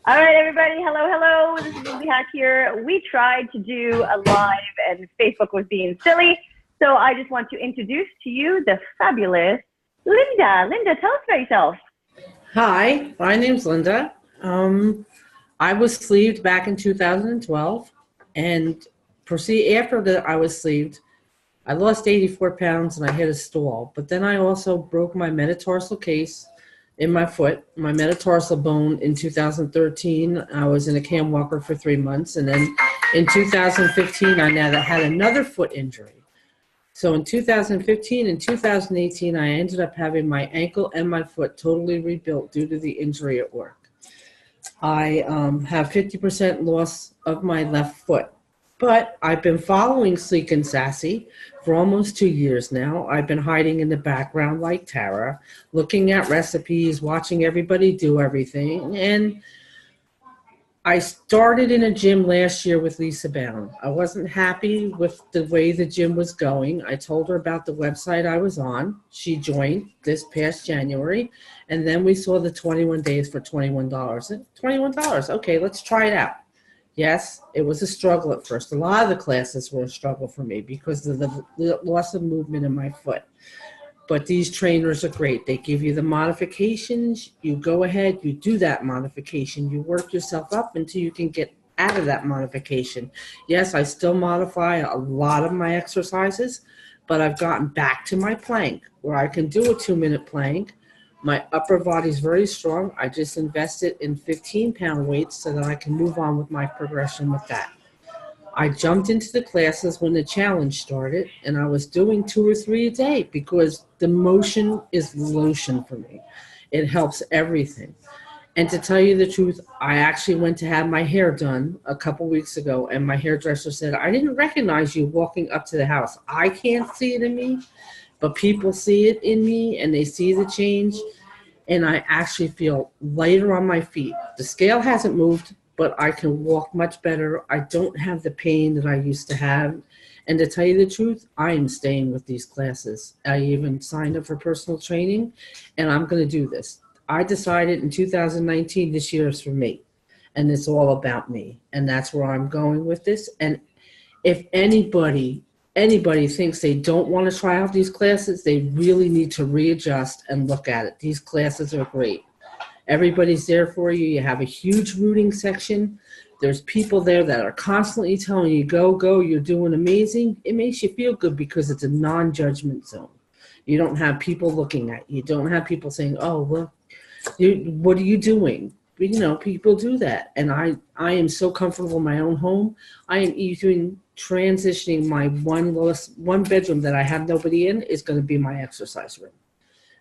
All right, everybody. Hello, hello. This is Lindsay Hack here. We tried to do a live and Facebook was being silly. So I just want to introduce to you the fabulous Linda. Linda, tell us about yourself. Hi, my name's Linda. I was sleeved back in 2012, and after that I was sleeved, I lost 84 pounds and I hit a stall. But then I also broke my metatarsal case in my foot, my metatarsal bone in 2013. I was in a cam walker for 3 months, and then in 2015 I now had another foot injury. So in 2015 and 2018, I ended up having my ankle and my foot totally rebuilt due to the injury at work. I have 50% loss of my left foot, but I've been following Sleek and Sassy for almost 2 years now. I've been hiding in the background like Tara, looking at recipes, watching everybody do everything, and I started in a gym last year with Lisa Bound. I wasn't happy with the way the gym was going. I told her about the website I was on. She joined this past January, and then we saw the 21 days for $21. $21, okay, let's try it out. Yes, it was a struggle at first. A lot of the classes were a struggle for me because of the loss of movement in my foot. But these trainers are great. They give you the modifications. You go ahead, you do that modification. You work yourself up until you can get out of that modification. Yes, I still modify a lot of my exercises, but I've gotten back to my plank where I can do a 2-minute plank. My upper body's very strong. I just invested in 15-pound weights so that I can move on with my progression with that. I jumped into the classes when the challenge started, and I was doing 2 or 3 a day because the motion is lotion for me. It helps everything. And to tell you the truth, I actually went to have my hair done a couple weeks ago, and my hairdresser said, I didn't recognize you walking up to the house. I can't see it in me, but people see it in me, and they see the change, and I actually feel lighter on my feet. The scale hasn't moved, but I can walk much better. I don't have the pain that I used to have. And to tell you the truth, I am staying with these classes. I even signed up for personal training, and I'm going to do this. I decided in 2019, this year is for me, and it's all about me. And that's where I'm going with this. And if anybody thinks they don't want to try out these classes, they really need to readjust and look at it. These classes are great. Everybody's there for you. You have a huge rooting section. There's people there that are constantly telling you, go, you're doing amazing. It makes you feel good because it's a non-judgment zone. You don't have people looking at you. You don't have people saying, oh, well, what are you doing? People do that. And I am so comfortable in my own home. I am even transitioning my one bedroom that I have nobody in is going to be my exercise room.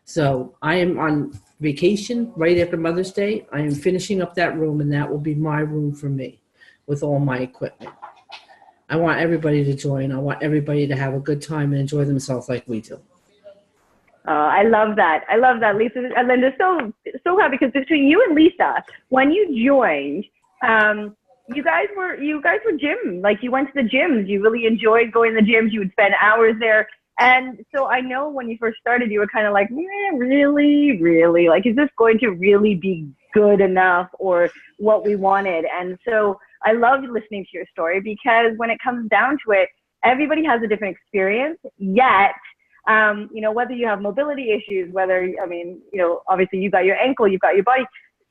So I am on vacation right after Mother's Day. I am finishing up that room, and that will be my room for me with all my equipment. I want everybody to join. I want everybody to have a good time and enjoy themselves like we do. I love that. I love that, Lisa and Linda. So happy because between you and Lisa, when you joined, you guys were gym. Like, you went to the gyms. You really enjoyed going to the gyms. You would spend hours there. And so I know when you first started, you were kind of like, really? Like, is this going to really be good enough or what we wanted? And so I loved listening to your story because when it comes down to it, everybody has a different experience, yet, whether you have mobility issues, obviously you got your ankle, you've got your body,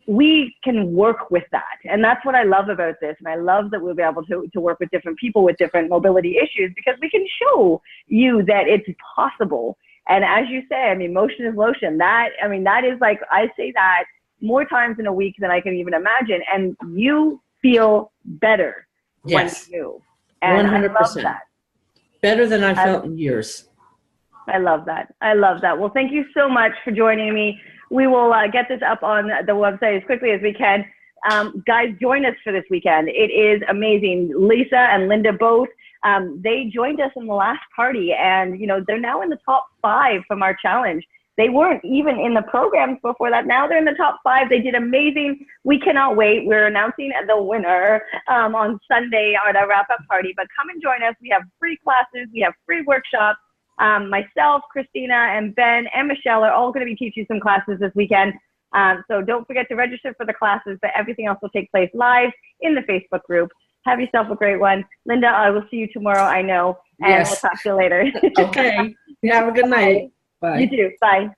we can work with that. And that's what I love about this. And I love that we'll be able to work with different people with different mobility issues because we can show you that it's possible. And as you say, motion is lotion. That is like, I say that more times in a week than I can even imagine. And you feel better when you move. And 100%. I love that. Better than I felt in years. I love that. Well, thank you so much for joining me. We will get this up on the website as quickly as we can. Guys, join us for this weekend. It is amazing. Lisa and Linda both, they joined us in the last party, and they're now in the top 5 from our challenge. They weren't even in the programs before that. Now they're in the top 5. They did amazing. We cannot wait. We're announcing the winner on Sunday at our wrap-up party. But come and join us. We have free classes. We have free workshops. Myself, Christina, and Ben, and Michelle are all going to be teaching some classes this weekend. So don't forget to register for the classes, but everything else will take place live in the Facebook group. Have yourself a great one. Linda, I will see you tomorrow, I know, and Yes. we'll talk to you later. Okay. You have a good night. Bye. You too. Bye.